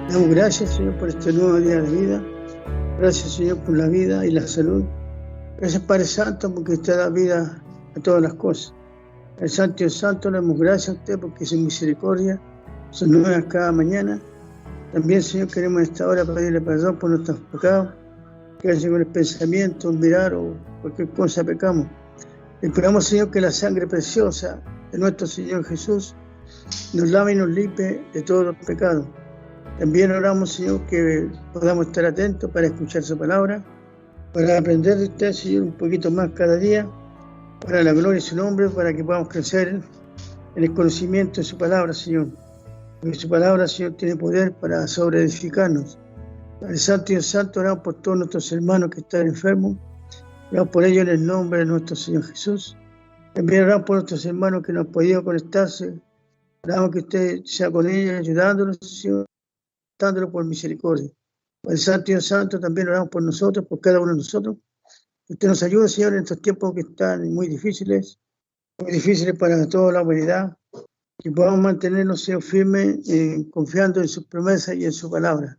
Damos gracias, Señor, por este nuevo día de vida. Gracias, Señor, por la vida y la salud. Gracias, Padre Santo, porque usted da vida a todas las cosas. El Santo y el Santo, le damos gracias a usted porque su misericordia son nuevas cada mañana. También, Señor, queremos en esta hora pedirle perdón por nuestros pecados, que haya con el pensamiento, el mirar o cualquier cosa pecamos. Esperamos, Señor, que la sangre preciosa de nuestro Señor Jesús nos lave y nos limpie de todos los pecados. También oramos, Señor, que podamos estar atentos para escuchar su palabra, para aprender de usted, Señor, un poquito más cada día, para la gloria de su nombre, para que podamos crecer en el conocimiento de su palabra, Señor. Porque su palabra, Señor, tiene poder para sobreedificarnos. Padre Santo y el Santo, oramos por todos nuestros hermanos que están enfermos. Oramos por ellos en el nombre de nuestro Señor Jesús. También oramos por nuestros hermanos que no han podido conectarse. Oramos que usted sea con ellos, ayudándolos, Señor, dándolo por misericordia. Padre Santo y Dios Santo, también oramos por nosotros, por cada uno de nosotros. Que usted nos ayude, Señor, en estos tiempos que están muy difíciles para toda la humanidad. Que podamos mantenernos, Señor, firmes, confiando en sus promesas y en su palabra.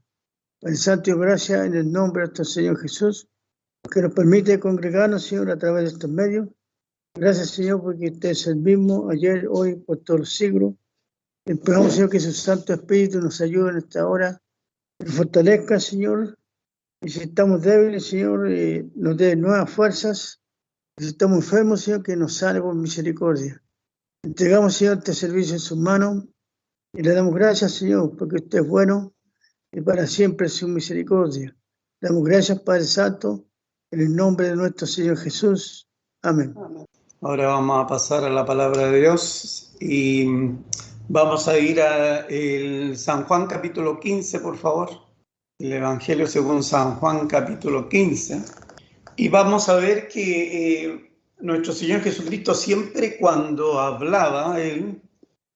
Padre Santo, Dios, gracias en el nombre de nuestro Señor Jesús, que nos permite congregarnos, Señor, a través de estos medios. Gracias, Señor, porque usted es el mismo ayer, hoy, por todos los siglos. Esperamos, Señor, que su Santo Espíritu nos ayude en esta hora, nos fortalezca, Señor, y si estamos débiles, Señor, nos dé nuevas fuerzas, y si estamos enfermos, Señor, que nos sane por misericordia. Entregamos, Señor, este servicio en sus manos, y le damos gracias, Señor, porque usted es bueno, y para siempre es su misericordia. Le damos gracias, Padre Santo, en el nombre de nuestro Señor Jesús. Amén. Ahora vamos a pasar a la palabra de Dios y vamos a ir a el San Juan capítulo 15, por favor. El Evangelio según San Juan capítulo 15. Y vamos a ver que nuestro Señor Jesucristo siempre cuando hablaba, Él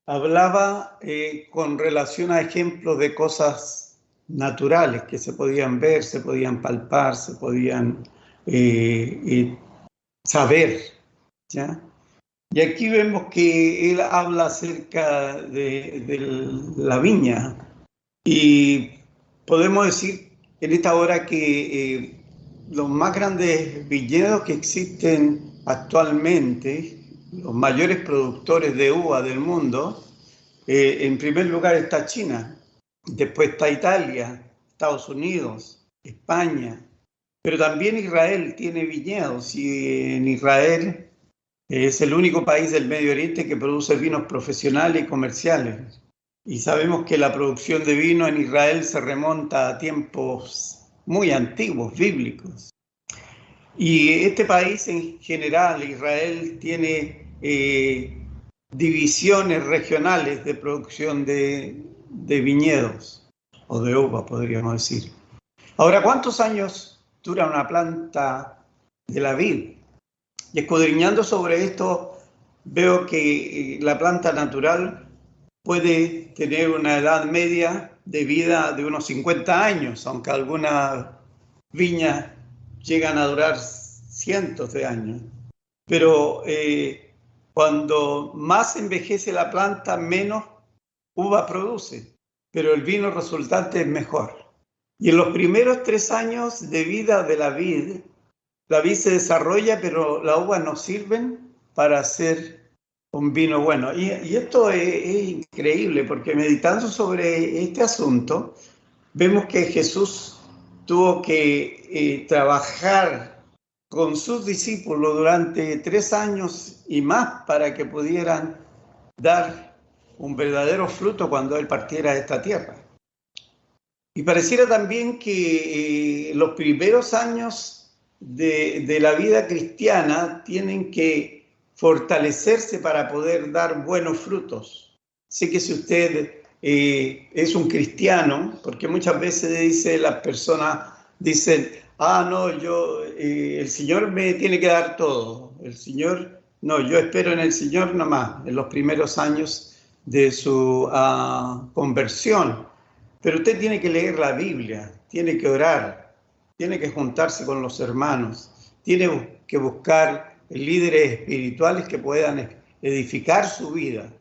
hablaba con relación a ejemplos de cosas naturales que se podían ver, se podían palpar, se podían saber, ¿ya? Y aquí vemos que él habla acerca de la viña y podemos decir en esta hora que los más grandes viñedos que existen actualmente, los mayores productores de uva del mundo, en primer lugar está China, después está Italia, Estados Unidos, España, pero también Israel tiene viñedos y en Israel es el único país del Medio Oriente que produce vinos profesionales y comerciales. Y sabemos que la producción de vino en Israel se remonta a tiempos muy antiguos, bíblicos. Y este país en general, Israel, tiene divisiones regionales de producción de viñedos o de uva, podríamos decir. Ahora, ¿cuántos años dura una planta de la vid? Y escudriñando sobre esto, veo que la planta natural puede tener una edad media de vida de unos 50 años, aunque algunas viñas llegan a durar cientos de años. Pero cuando más envejece la planta, menos uva produce, pero el vino resultante es mejor. Y en los primeros 3 años de vida de la vid se desarrolla, pero las uvas no sirven para hacer un vino bueno. Y esto es increíble, porque meditando sobre este asunto, vemos que Jesús tuvo que trabajar con sus discípulos durante 3 años y más para que pudieran dar un verdadero fruto cuando Él partiera de esta tierra. Y pareciera también que los primeros años de la vida cristiana tienen que fortalecerse para poder dar buenos frutos. Sé que si usted es un cristiano, porque muchas veces las personas dicen, no, el Señor me tiene que dar todo. El Señor, no, yo espero en el Señor nomás, en los primeros años de su conversión. Pero usted tiene que leer la Biblia, tiene que orar, tiene que juntarse con los hermanos, tiene que buscar líderes espirituales que puedan edificar su vida.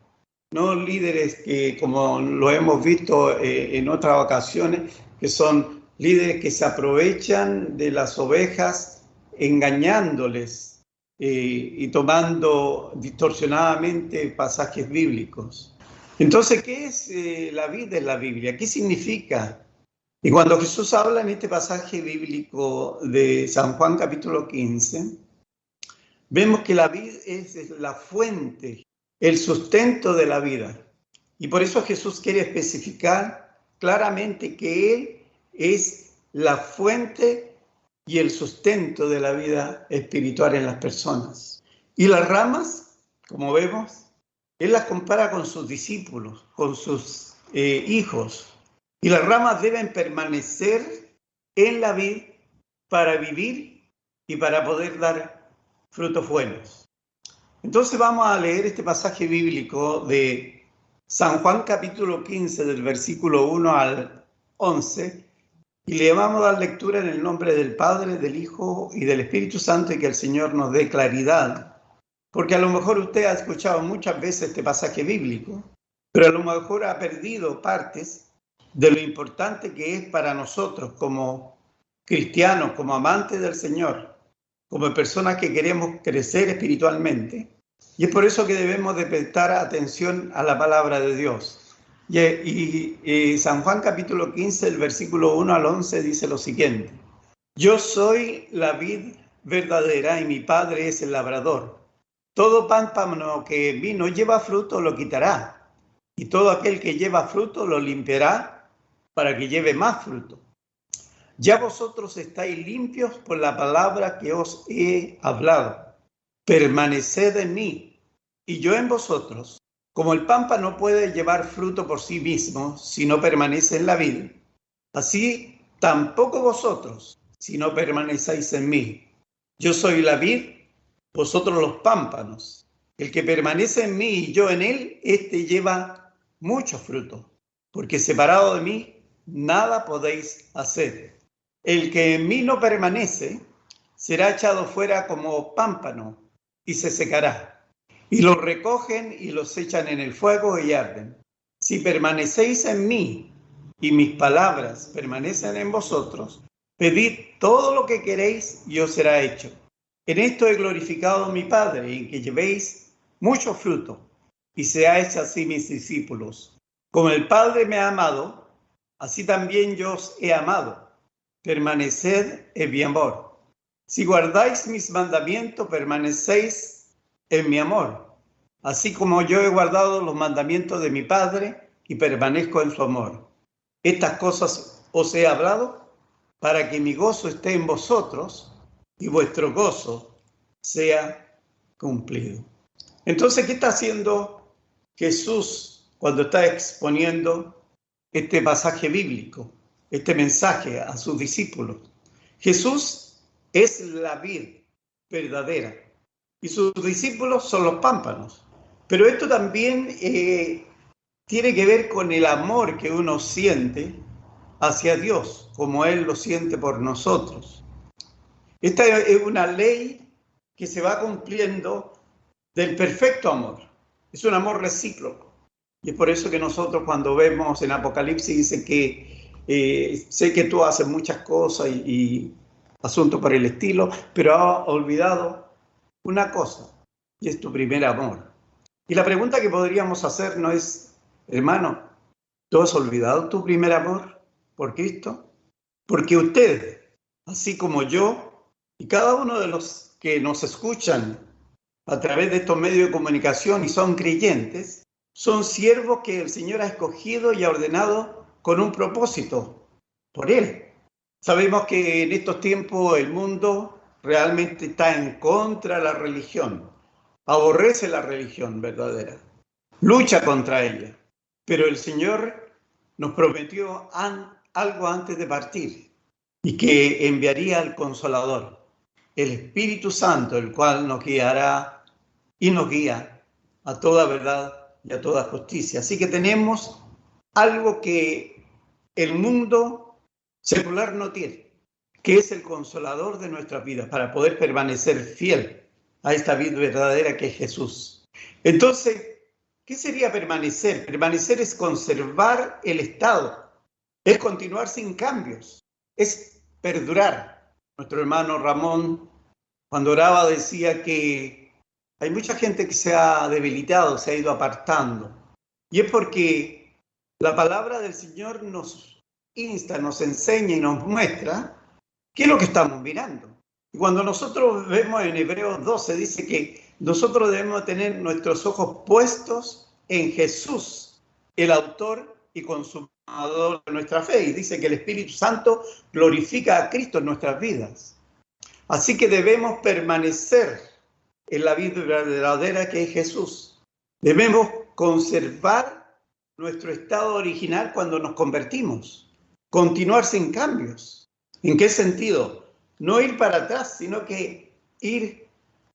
no líderes que, como lo hemos visto en otras ocasiones, que son líderes que se aprovechan de las ovejas engañándoles y tomando distorsionadamente pasajes bíblicos. Entonces, ¿qué es la vida en la Biblia? ¿Qué significa? Y cuando Jesús habla en este pasaje bíblico de San Juan capítulo 15, vemos que la vida es la fuente, el sustento de la vida. Y por eso Jesús quiere especificar claramente que Él es la fuente y el sustento de la vida espiritual en las personas. Y las ramas, como vemos, Él las compara con sus discípulos, con sus hijos. Y las ramas deben permanecer en la vid para vivir y para poder dar frutos buenos. Entonces vamos a leer este pasaje bíblico de San Juan capítulo 15 del versículo 1 al 11 y le vamos a dar lectura en el nombre del Padre, del Hijo y del Espíritu Santo y que el Señor nos dé claridad. Porque a lo mejor usted ha escuchado muchas veces este pasaje bíblico, pero a lo mejor ha perdido partes de lo importante que es para nosotros como cristianos, como amantes del Señor, como personas que queremos crecer espiritualmente. Y es por eso que debemos de prestar atención a la palabra de Dios. Y San Juan capítulo 15, el versículo 1 al 11 dice lo siguiente. Yo soy la vid verdadera y mi Padre es el labrador. Todo pámpano que en mí no lleva fruto lo quitará, y todo aquel que lleva fruto lo limpiará para que lleve más fruto. Ya vosotros estáis limpios por la palabra que os he hablado. Permaneced en mí, y yo en vosotros. Como el pámpano no puede llevar fruto por sí mismo si no permanece en la vid, así tampoco vosotros si no permanecéis en mí. Yo soy la vid, vosotros los pámpanos. El que permanece en mí y yo en él, éste lleva mucho fruto, porque separado de mí nada podéis hacer. El que en mí no permanece será echado fuera como pámpano y se secará. Y los recogen y los echan en el fuego y arden. Si permanecéis en mí y mis palabras permanecen en vosotros, pedid todo lo que queréis y os será hecho. En esto he glorificado a mi Padre, en que llevéis mucho fruto y seáis así mis discípulos. Como el Padre me ha amado, así también yo os he amado. Permaneced en mi amor. Si guardáis mis mandamientos, permanecéis en mi amor, así como yo he guardado los mandamientos de mi Padre y permanezco en su amor. Estas cosas os he hablado para que mi gozo esté en vosotros y vuestro gozo sea cumplido. Entonces, ¿qué está haciendo Jesús cuando está exponiendo este pasaje bíblico, este mensaje a sus discípulos? Jesús es la vid verdadera y sus discípulos son los pámpanos. Pero esto también tiene que ver con el amor que uno siente hacia Dios, como Él lo siente por nosotros. Esta es una ley que se va cumpliendo del perfecto amor. Es un amor recíproco. Y es por eso que nosotros cuando vemos en Apocalipsis dice que sé que tú haces muchas cosas y asuntos por el estilo, pero has olvidado una cosa, y es tu primer amor. Y la pregunta que podríamos hacer no es, hermano, ¿tú has olvidado tu primer amor por Cristo? Porque usted, así como yo, y cada uno de los que nos escuchan a través de estos medios de comunicación y son creyentes, son siervos que el Señor ha escogido y ha ordenado con un propósito, por Él. Sabemos que en estos tiempos el mundo realmente está en contra de la religión, aborrece la religión verdadera, lucha contra ella. Pero el Señor nos prometió algo antes de partir y que enviaría al Consolador, el Espíritu Santo, el cual nos guiará y nos guía a toda verdad y a toda justicia. Así que tenemos algo que el mundo secular no tiene, que es el Consolador de nuestras vidas para poder permanecer fiel a esta vida verdadera que es Jesús. Entonces, ¿Qué sería permanecer? Permanecer es conservar el estado, es continuar sin cambios, es perdurar. Nuestro hermano Ramón, cuando oraba, decía que hay mucha gente que se ha debilitado, se ha ido apartando. Y es porque la palabra del Señor nos insta, nos enseña y nos muestra qué es lo que estamos mirando. Y cuando nosotros vemos en Hebreos 12, dice que nosotros debemos tener nuestros ojos puestos en Jesús, el autor y consumador de nuestra fe. Y dice que el Espíritu Santo glorifica a Cristo en nuestras vidas. Así que debemos permanecer en la vida verdadera que es Jesús. Debemos conservar nuestro estado original cuando nos convertimos. Continuar sin cambios. ¿En qué sentido? No ir para atrás, sino que ir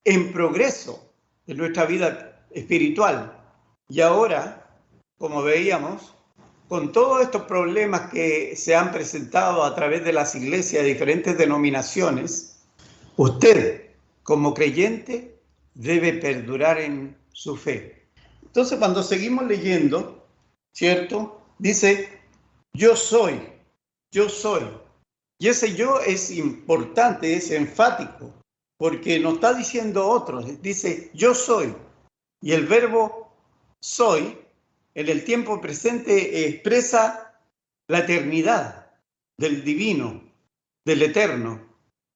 en progreso en nuestra vida espiritual. Y ahora, como veíamos, con todos estos problemas que se han presentado a través de las iglesias de diferentes denominaciones, usted, como creyente, debe perdurar en su fe. Entonces, cuando seguimos leyendo, ¿cierto? Dice, yo soy. Y ese yo es importante, es enfático, porque no está diciendo otro, dice yo soy. Y el verbo soy, en el tiempo presente, expresa la eternidad del divino, del eterno,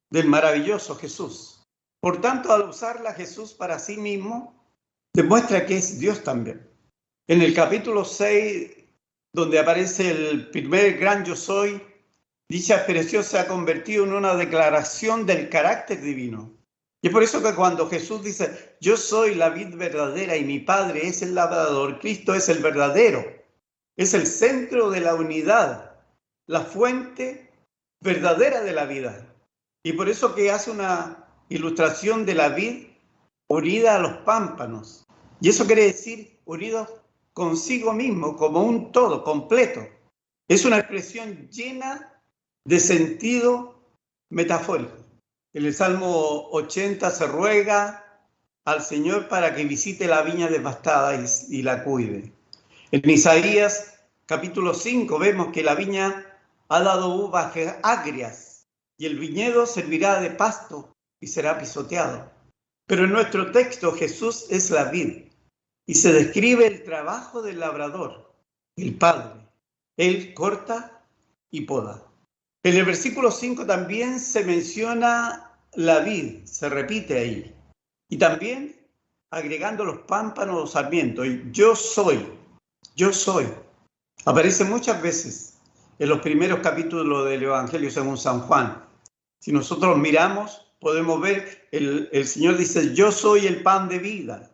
del maravilloso Jesús. Por tanto, al usarla Jesús para sí mismo, demuestra que es Dios también. En el capítulo 6, donde aparece el primer gran yo soy, dicha expresión se ha convertido en una declaración del carácter divino. Y es por eso que cuando Jesús dice, yo soy la vid verdadera y mi Padre es el labrador, Cristo es el verdadero, es el centro de la unidad, la fuente verdadera de la vida. Y por eso que hace una ilustración de la vid unida a los pámpanos. Y eso quiere decir unidos consigo mismo, como un todo, completo. Es una expresión llena de sentido metafórico. En el Salmo 80 se ruega al Señor para que visite la viña devastada y la cuide. En Isaías capítulo 5 vemos que la viña ha dado uvas agrias y el viñedo servirá de pasto y será pisoteado. Pero en nuestro texto Jesús es la vid y se describe el trabajo del labrador, el Padre. Él corta y poda. En el versículo 5 también se menciona la vid, se repite ahí. Y también agregando los pámpanos o sarmientos. Yo soy. Aparece muchas veces en los primeros capítulos del Evangelio según San Juan. Si nosotros miramos, podemos ver, el Señor dice, yo soy el pan de vida.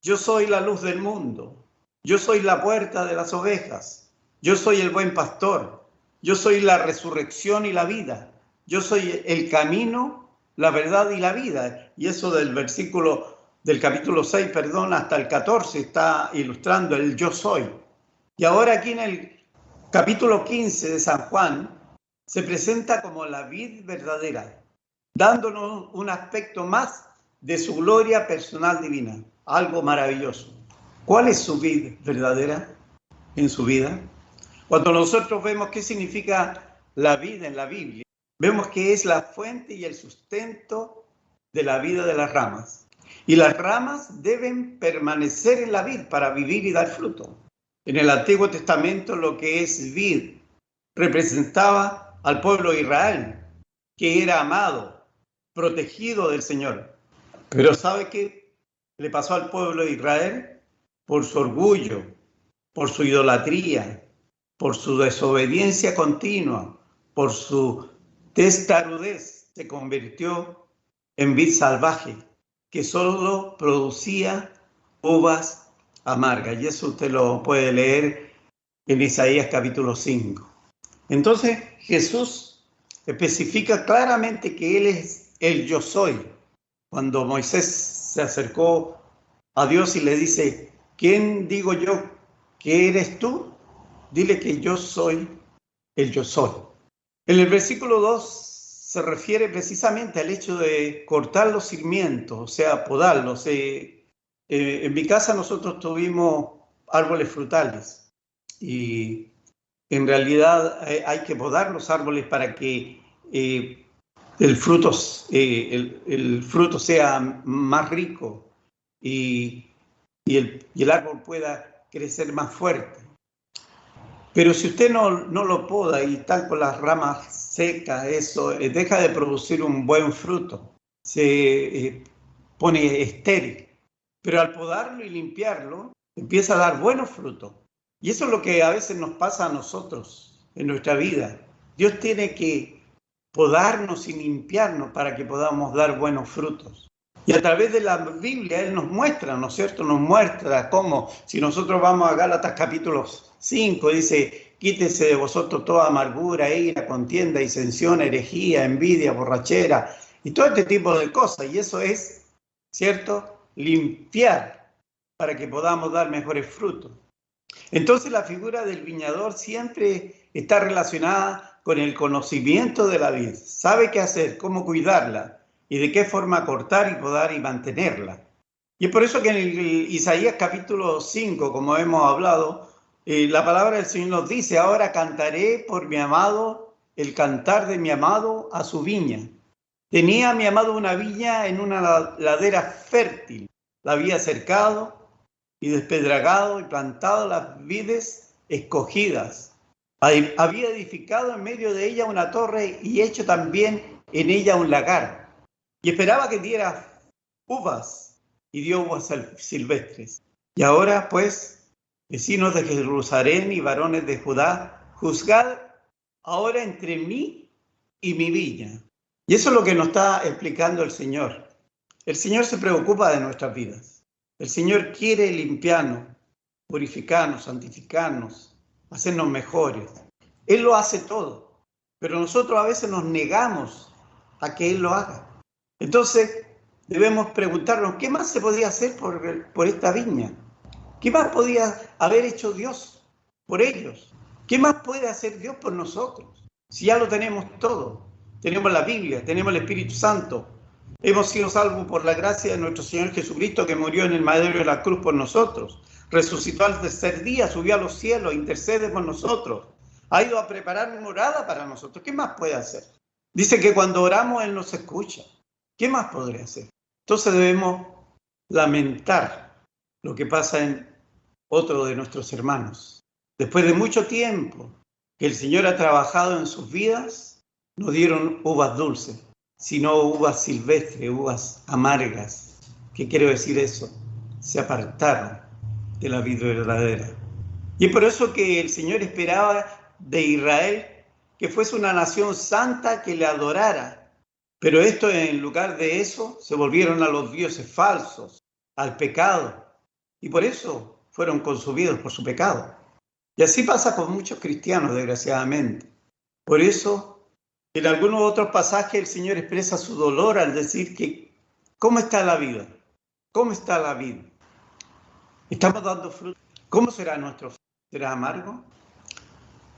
Yo soy la luz del mundo. Yo soy la puerta de las ovejas. Yo soy el buen pastor. Yo soy la resurrección y la vida. Yo soy el camino, la verdad y la vida. Y eso del capítulo 6, hasta el 14 está ilustrando el yo soy. Y ahora aquí en el capítulo 15 de San Juan se presenta como la vid verdadera, dándonos un aspecto más de su gloria personal divina. Algo maravilloso. ¿Cuál es su vid verdadera en su vida? Cuando nosotros vemos qué significa la vida en la Biblia, vemos que es la fuente y el sustento de la vida de las ramas. Y las ramas deben permanecer en la vid para vivir y dar fruto. En el Antiguo Testamento lo que es vid representaba al pueblo de Israel, que era amado, protegido del Señor. Pero ¿sabe qué le pasó al pueblo de Israel? Por su orgullo, por su idolatría, por su desobediencia continua, por su testarudez, se convirtió en vid salvaje, que solo producía uvas amargas. Y eso usted lo puede leer en Isaías capítulo 5. Entonces Jesús especifica claramente que Él es el yo soy. Cuando Moisés se acercó a Dios y le dice, ¿quién digo yo que eres tú? Dile que yo soy el yo soy. En el versículo 2 se refiere precisamente al hecho de cortar los sarmientos, o sea, podarlos. En mi casa nosotros tuvimos árboles frutales. Y en realidad hay que podar los árboles para que el fruto sea más rico y el árbol pueda crecer más fuerte. Pero si usted no lo poda y está con las ramas secas, eso deja de producir un buen fruto, se pone estéril. Pero al podarlo y limpiarlo, empieza a dar buenos frutos. Y eso es lo que a veces nos pasa a nosotros en nuestra vida. Dios tiene que podarnos y limpiarnos para que podamos dar buenos frutos. Y a través de la Biblia Él nos muestra, ¿no es cierto? Nos muestra cómo, si nosotros vamos a Gálatas capítulo 5, dice, quítese de vosotros toda amargura, ira, contienda, disensión, herejía, envidia, borrachera, y todo este tipo de cosas. Y eso es, ¿cierto? Limpiar para que podamos dar mejores frutos. Entonces la figura del viñador siempre está relacionada con el conocimiento de la vid. Sabe qué hacer, cómo cuidarla y de qué forma cortar y podar y mantenerla. Y es por eso que en el Isaías capítulo 5, como hemos hablado, la palabra del Señor nos dice, ahora cantaré por mi amado, el cantar de mi amado a su viña. Tenía mi amado una viña en una ladera fértil, la había cercado y despedragado y plantado las vides escogidas. Había edificado en medio de ella una torre y hecho también en ella un lagar. Y esperaba que diera uvas y dio uvas silvestres. Y ahora, pues, vecinos de Jerusalén y varones de Judá, juzgad ahora entre mí y mi viña. Y eso es lo que nos está explicando el Señor. El Señor se preocupa de nuestras vidas. El Señor quiere limpiarnos, purificarnos, santificarnos, hacernos mejores. Él lo hace todo, pero nosotros a veces nos negamos a que Él lo haga. Entonces debemos preguntarnos, ¿qué más se podía hacer por esta viña? ¿Qué más podía haber hecho Dios por ellos? ¿Qué más puede hacer Dios por nosotros? Si ya lo tenemos todo. Tenemos la Biblia, tenemos el Espíritu Santo. Hemos sido salvos por la gracia de nuestro Señor Jesucristo, que murió en el madero de la cruz por nosotros. Resucitó al tercer día, subió a los cielos, intercede por nosotros. Ha ido a preparar morada para nosotros. ¿Qué más puede hacer? Dice que cuando oramos Él nos escucha. ¿Qué más podría hacer? Entonces debemos lamentar lo que pasa en otro de nuestros hermanos. Después de mucho tiempo que el Señor ha trabajado en sus vidas, no dieron uvas dulces, sino uvas silvestres, uvas amargas. ¿Qué quiero decir eso? Se apartaron de la vid verdadera. Y es por eso que el Señor esperaba de Israel que fuese una nación santa que le adorara. Pero esto, en lugar de eso, se volvieron a los dioses falsos, al pecado. Y por eso fueron consumidos por su pecado. Y así pasa con muchos cristianos, desgraciadamente. Por eso, en algunos otros pasajes, el Señor expresa su dolor al decir que, ¿cómo está la vida? ¿Cómo está la vida? ¿Estamos dando fruto? ¿Cómo será nuestro fruto? ¿Será amargo?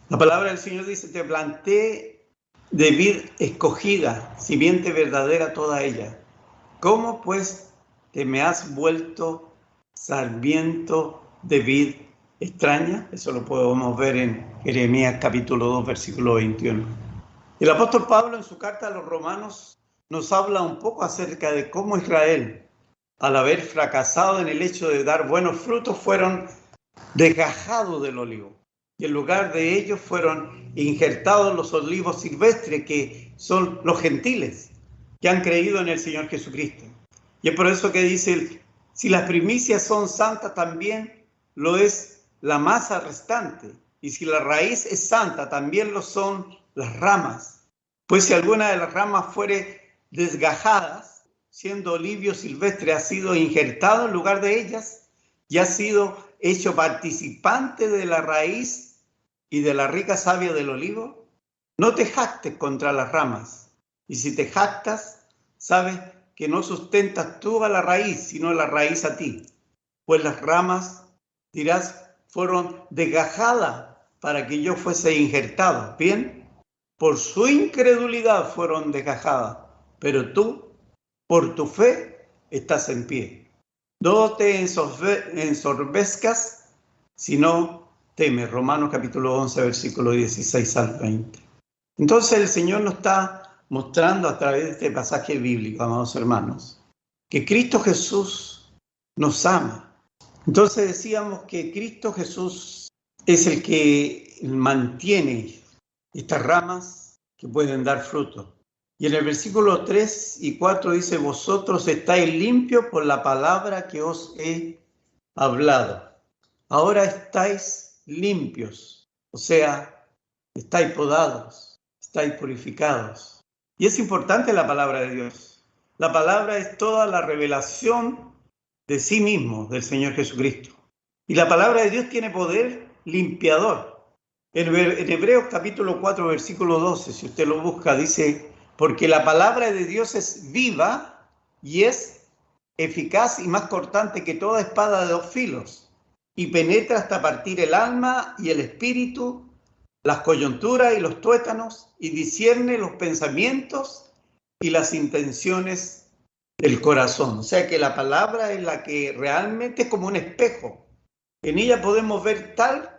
La palabra del Señor dice, te planté de vid escogida, simiente verdadera toda ella. ¿Cómo pues te me has vuelto sarmiento de vid extraña? Eso lo podemos ver en Jeremías capítulo 2, versículo 21. El apóstol Pablo en su carta a los romanos nos habla un poco acerca de cómo Israel, al haber fracasado en el hecho de dar buenos frutos, fueron desgajados del olivo. Y en lugar de ellos fueron injertados los olivos silvestres, que son los gentiles, que han creído en el Señor Jesucristo. Y es por eso que dice, si las primicias son santas, también lo es la masa restante. Y si la raíz es santa, también lo son las ramas. Pues si alguna de las ramas fuere desgajadas, siendo olivio silvestre, ha sido injertado en lugar de ellas y ha sido hecho participante de la raíz y de la rica savia del olivo, no te jactes contra las ramas. Y si te jactas, sabes que no sustentas tú a la raíz, sino la raíz a ti. Pues las ramas, dirás, fueron desgajadas para que yo fuese injertado. Bien, por su incredulidad fueron desgajadas, pero tú, por tu fe, estás en pie. No te ensorbezcas si no teme. Romanos capítulo 11, versículo 16 al 20. Entonces el Señor nos está mostrando a través de este pasaje bíblico, amados hermanos, que Cristo Jesús nos ama. Entonces decíamos que Cristo Jesús es el que mantiene estas ramas que pueden dar fruto. Y en el versículo 3 y 4 dice, vosotros estáis limpios por la palabra que os he hablado. Ahora estáis limpios, o sea, estáis podados, estáis purificados. Y es importante la palabra de Dios. La palabra es toda la revelación de sí mismo, del Señor Jesucristo. Y la palabra de Dios tiene poder limpiador. En Hebreos capítulo 4, versículo 12, si usted lo busca, dice, porque la palabra de Dios es viva y es eficaz y más cortante que toda espada de 2 filos, y penetra hasta partir el alma y el espíritu, las coyunturas y los tuétanos, y discierne los pensamientos y las intenciones del corazón. O sea que la palabra es la que realmente es como un espejo. En ella podemos ver tal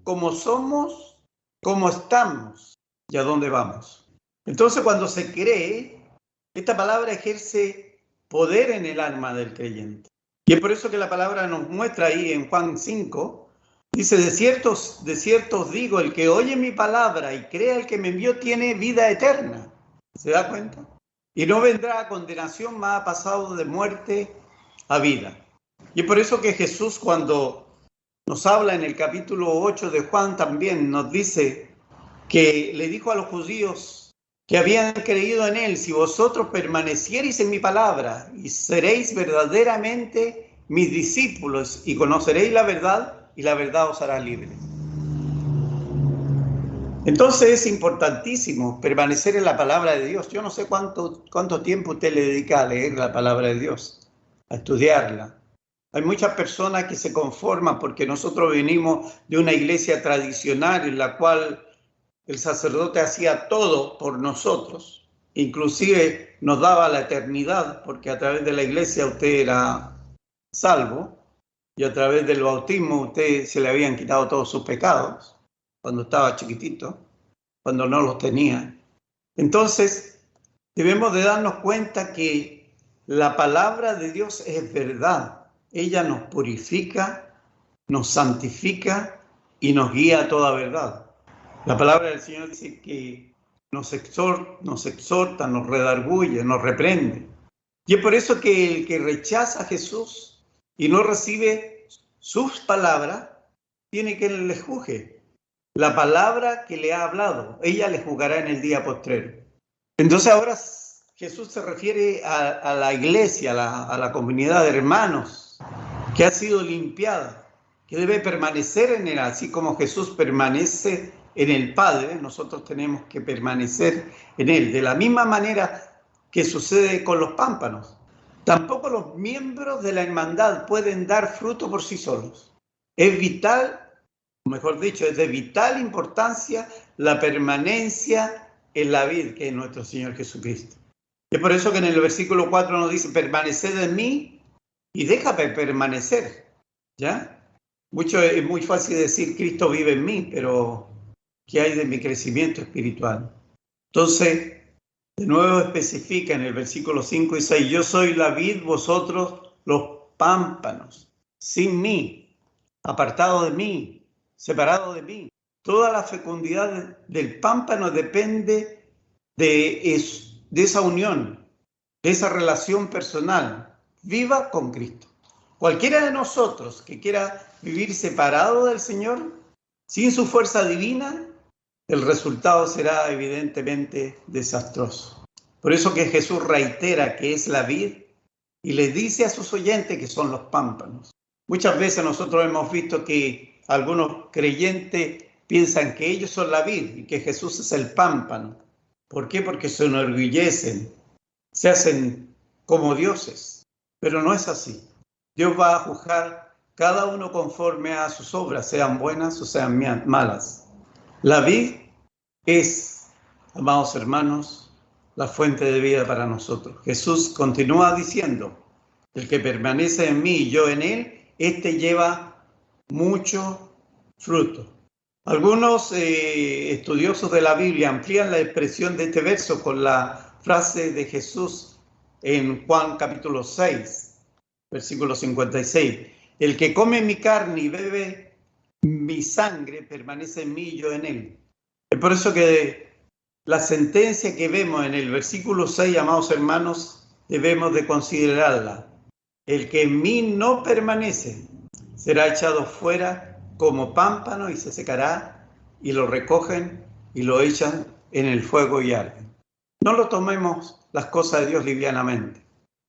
como somos, cómo estamos y a dónde vamos. Entonces, cuando se cree, esta palabra ejerce poder en el alma del creyente. Y es por eso que la palabra nos muestra ahí en Juan 5, dice, de cierto os digo, el que oye mi palabra y crea el que me envió tiene vida eterna. ¿Se da cuenta? Y no vendrá a condenación, mas ha pasado de muerte a vida. Y es por eso que Jesús, cuando nos habla en el capítulo 8 de Juan, también nos dice que le dijo a los judíos que habían creído en él, si vosotros permaneciereis en mi palabra y seréis verdaderamente mis discípulos y conoceréis la verdad y la verdad os hará libres. Entonces es importantísimo permanecer en la palabra de Dios. Yo no sé cuánto tiempo usted le dedica a leer la palabra de Dios, a estudiarla. Hay muchas personas que se conforman porque nosotros venimos de una iglesia tradicional en la cual el sacerdote hacía todo por nosotros, inclusive nos daba la eternidad, porque a través de la iglesia usted era salvo y a través del bautismo usted se le habían quitado todos sus pecados cuando estaba chiquitito, cuando no los tenía. Entonces debemos de darnos cuenta que la palabra de Dios es verdad. Ella nos purifica, nos santifica y nos guía a toda verdad. La palabra del Señor dice que nos exhorta, nos redarguye, nos reprende. Y es por eso que el que rechaza a Jesús y no recibe sus palabras, tiene que le juzgue. La palabra que le ha hablado, ella le juzgará en el día postrero. Entonces ahora Jesús se refiere a la iglesia, a la comunidad de hermanos que ha sido limpiada, que debe permanecer en él, así como Jesús permanece en el Padre, nosotros tenemos que permanecer en él, de la misma manera que sucede con los pámpanos. Tampoco los miembros de la hermandad pueden dar fruto por sí solos. Es vital, mejor dicho, es de vital importancia la permanencia en la vid, que es nuestro Señor Jesucristo. Es por eso que en el versículo 4 nos dice, permaneced en mí y déjame permanecer, ¿ya? Es muy fácil decir, Cristo vive en mí, pero ¿qué hay de mi crecimiento espiritual? Entonces, de nuevo especifica en el versículo 5 y 6, yo soy la vid, vosotros los pámpanos, sin mí, apartado de mí, separado de mí. Toda la fecundidad del pámpano depende de esa unión, de esa relación personal viva con Cristo. Cualquiera de nosotros que quiera vivir separado del Señor, sin su fuerza divina, el resultado será evidentemente desastroso. Por eso que Jesús reitera que es la vid y le dice a sus oyentes que son los pámpanos. Muchas veces nosotros hemos visto que algunos creyentes piensan que ellos son la vid y que Jesús es el pámpano. ¿Por qué? Porque se enorgullecen, se hacen como dioses. Pero no es así. Dios va a juzgar cada uno conforme a sus obras, sean buenas o sean malas. La vid es, amados hermanos, la fuente de vida para nosotros. Jesús continúa diciendo, el que permanece en mí y yo en él, este lleva mucho fruto. Algunos estudiosos de la Biblia amplían la expresión de este verso con la frase de Jesús en Juan capítulo 6, versículo 56. El que come mi carne y bebe mi sangre permanece en mí y yo en él. Es por eso que la sentencia que vemos en el versículo 6, amados hermanos, debemos de considerarla. El que en mí no permanece será echado fuera como pámpano y se secará, y lo recogen y lo echan en el fuego y arden. No lo tomemos las cosas de Dios livianamente,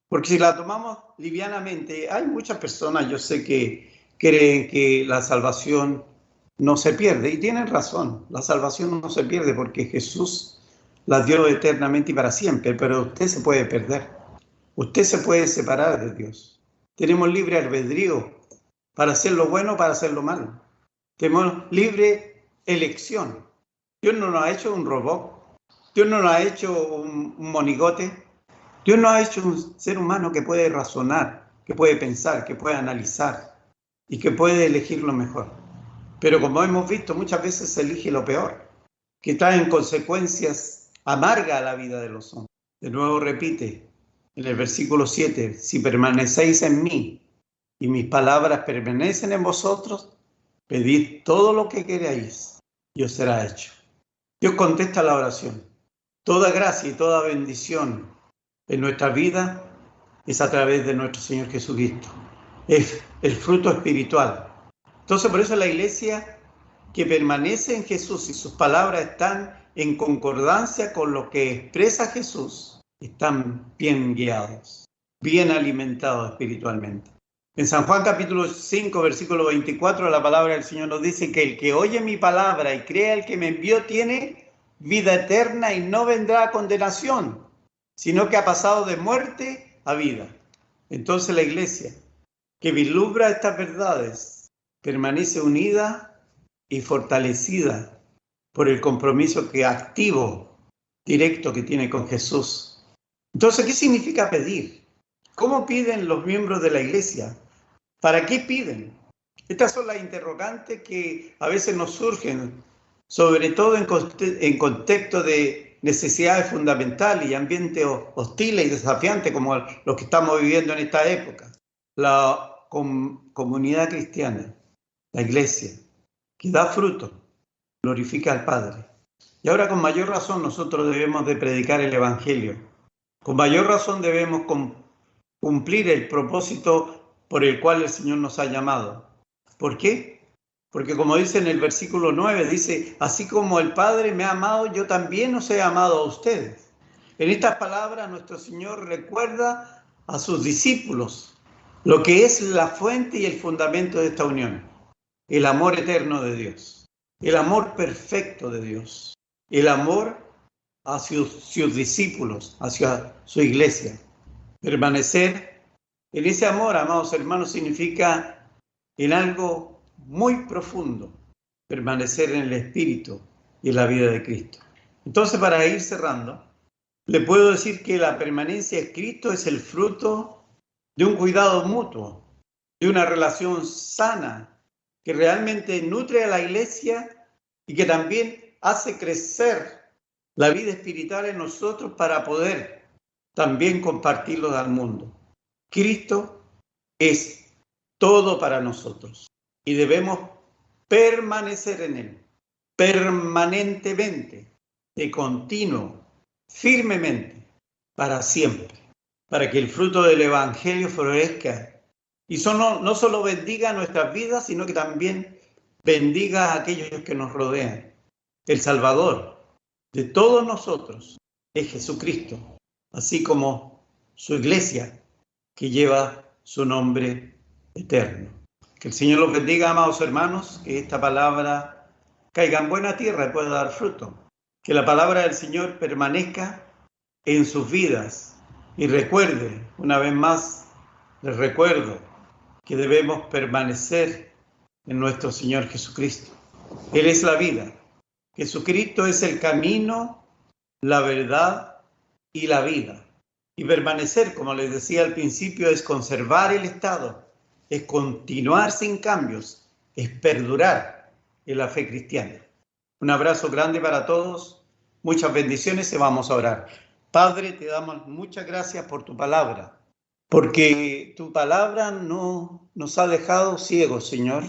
porque si la tomamos livianamente, hay muchas personas, yo sé, que creen que la salvación no se pierde, y tienen razón, la salvación no se pierde porque Jesús la dio eternamente y para siempre, pero usted se puede perder, usted se puede separar de Dios. Tenemos libre albedrío para hacer lo bueno, para hacer lo malo. Tenemos libre elección. Dios no nos ha hecho un robot, Dios no nos ha hecho un monigote, Dios nos ha hecho un ser humano que puede razonar, que puede pensar, que puede analizar y que puede elegir lo mejor. Pero como hemos visto, muchas veces se elige lo peor, que trae consecuencias amargas a la vida de los hombres. De nuevo repite en el versículo 7, si permanecéis en mí y mis palabras permanecen en vosotros, pedid todo lo que queráis y os será hecho. Dios contesta la oración. Toda gracia y toda bendición en nuestra vida es a través de nuestro Señor Jesucristo. Es el fruto espiritual. Entonces, por eso la iglesia que permanece en Jesús y sus palabras están en concordancia con lo que expresa Jesús, están bien guiados, bien alimentados espiritualmente. En San Juan capítulo 5, versículo 24, la palabra del Señor nos dice que el que oye mi palabra y crea el que me envió tiene vida eterna y no vendrá a condenación, sino que ha pasado de muerte a vida. Entonces la iglesia que vislumbra estas verdades permanece unida y fortalecida por el compromiso activo, directo que tiene con Jesús. Entonces, ¿qué significa pedir? ¿Cómo piden los miembros de la iglesia? ¿Para qué piden? Estas son las interrogantes que a veces nos surgen, sobre todo en contexto de necesidades fundamentales y ambientes hostiles y desafiantes como los que estamos viviendo en esta época. La comunidad cristiana, la iglesia, que da fruto, glorifica al Padre. Y ahora con mayor razón nosotros debemos de predicar el Evangelio. Con mayor razón debemos cumplir el propósito por el cual el Señor nos ha llamado. ¿Por qué? Porque como dice en el versículo 9, dice, así como el Padre me ha amado, yo también os he amado a ustedes. En estas palabras nuestro Señor recuerda a sus discípulos lo que es la fuente y el fundamento de esta unión. El amor eterno de Dios, el amor perfecto de Dios, el amor hacia sus discípulos, hacia su iglesia. Permanecer en ese amor, amados hermanos, significa en algo muy profundo, permanecer en el Espíritu y en la vida de Cristo. Entonces, para ir cerrando, le puedo decir que la permanencia en Cristo es el fruto de un cuidado mutuo, de una relación sana, que realmente nutre a la iglesia y que también hace crecer la vida espiritual en nosotros para poder también compartirlo al mundo. Cristo es todo para nosotros y debemos permanecer en Él, permanentemente, de continuo, firmemente, para siempre, para que el fruto del Evangelio florezca y no solo bendiga nuestras vidas, sino que también bendiga a aquellos que nos rodean. El Salvador de todos nosotros es Jesucristo, así como su iglesia que lleva su nombre eterno. Que el Señor los bendiga, amados hermanos, que esta palabra caiga en buena tierra y pueda dar fruto. Que la palabra del Señor permanezca en sus vidas. Y recuerde, una vez más, les recuerdo que debemos permanecer en nuestro Señor Jesucristo. Él es la vida. Jesucristo es el camino, la verdad y la vida. Y permanecer, como les decía al principio, es conservar el estado, es continuar sin cambios, es perdurar en la fe cristiana. Un abrazo grande para todos, muchas bendiciones y vamos a orar. Padre, te damos muchas gracias por tu palabra, porque tu palabra no nos ha dejado ciegos, Señor,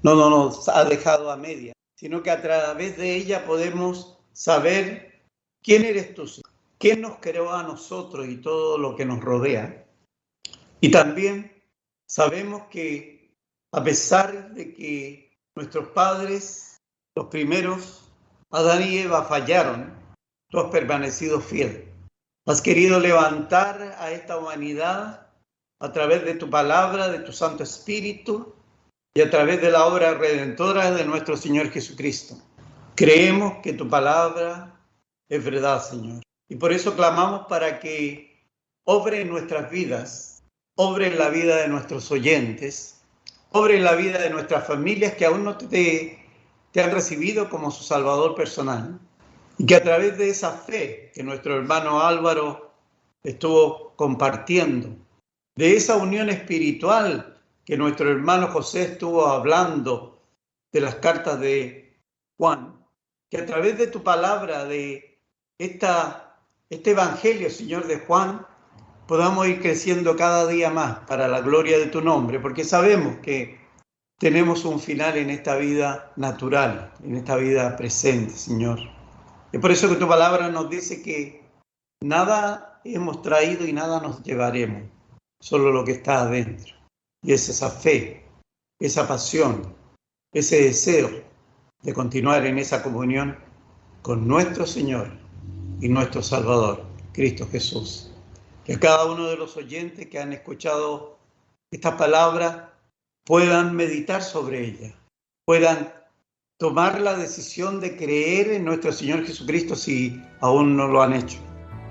no nos ha dejado a media, sino que a través de ella podemos saber quién eres tú, Señor, quién nos creó a nosotros y todo lo que nos rodea. Y también sabemos que a pesar de que nuestros padres, los primeros, Adán y Eva, fallaron, tú has permanecido fiel. Has querido levantar a esta humanidad a través de tu palabra, de tu Santo Espíritu y a través de la obra redentora de nuestro Señor Jesucristo. Creemos que tu palabra es verdad, Señor. Y por eso clamamos para que obre en nuestras vidas, obre en la vida de nuestros oyentes, obre en la vida de nuestras familias que aún no te han recibido como su Salvador personal. Y que a través de esa fe que nuestro hermano Álvaro estuvo compartiendo, de esa unión espiritual que nuestro hermano José estuvo hablando de las cartas de Juan, que a través de tu palabra, de este evangelio, Señor, de Juan, podamos ir creciendo cada día más para la gloria de tu nombre, porque sabemos que tenemos un final en esta vida natural, en esta vida presente, Señor. Es por eso que tu palabra nos dice que nada hemos traído y nada nos llevaremos, solo lo que está adentro. Y es esa fe, esa pasión, ese deseo de continuar en esa comunión con nuestro Señor y nuestro Salvador, Cristo Jesús. Que a cada uno de los oyentes que han escuchado estas palabras puedan meditar sobre ellas, puedan tomar la decisión de creer en nuestro Señor Jesucristo si aún no lo han hecho.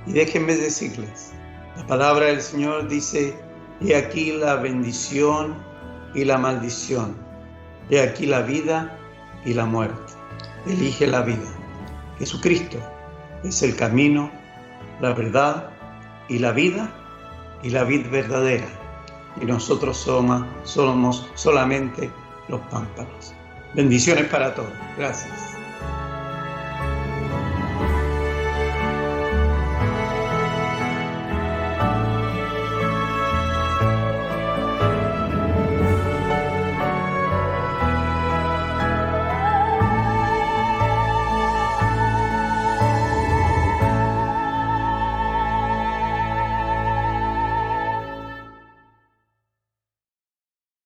Y déjenme decirles, la palabra del Señor dice, he aquí la bendición y la maldición, he aquí la vida y la muerte. Elige la vida. Jesucristo es el camino, la verdad y la vida verdadera. Y nosotros somos solamente los pámpanos. Bendiciones para todos. Gracias.